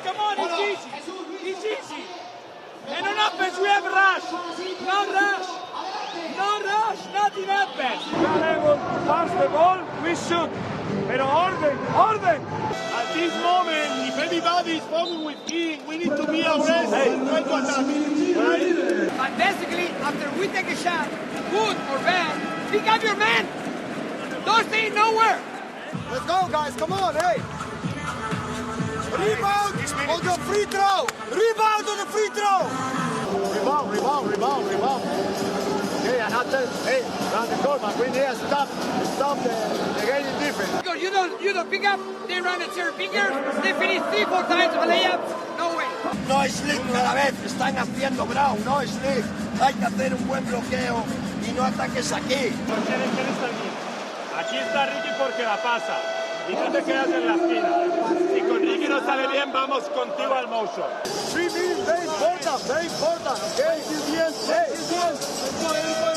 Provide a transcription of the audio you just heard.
Come on, it's easy. It's easy. And on offense, we have rush. No rush. No rush. Nothing happens. We are able to pass the ball, we shoot. Pero orden. At this moment, if anybody is following with King, we need to be aggressive and try to attack. Right? But basically, after we take a shot, good or bad, pick up your man. Don't stay nowhere. Let's go, guys. Come on, hey. Rebound on the free throw. Rebound on the free throw. Rebound. Okay, another. Hey, round the court, but we need to stop the game is different. Because you don't pick up, they run a cherry picker, they finish 3-4 times of a layup. No way. No es slick cada vez, están haciendo Brown, no es slick. Hay que hacer un buen bloqueo y no ataques aquí. ¿Por qué está aquí? Aquí está Ricky porque la pasa. Y tú te quedas en la esquina. Si con Ricky no sale bien, vamos contigo al motion. 3 minutes, very important, okay? Hey.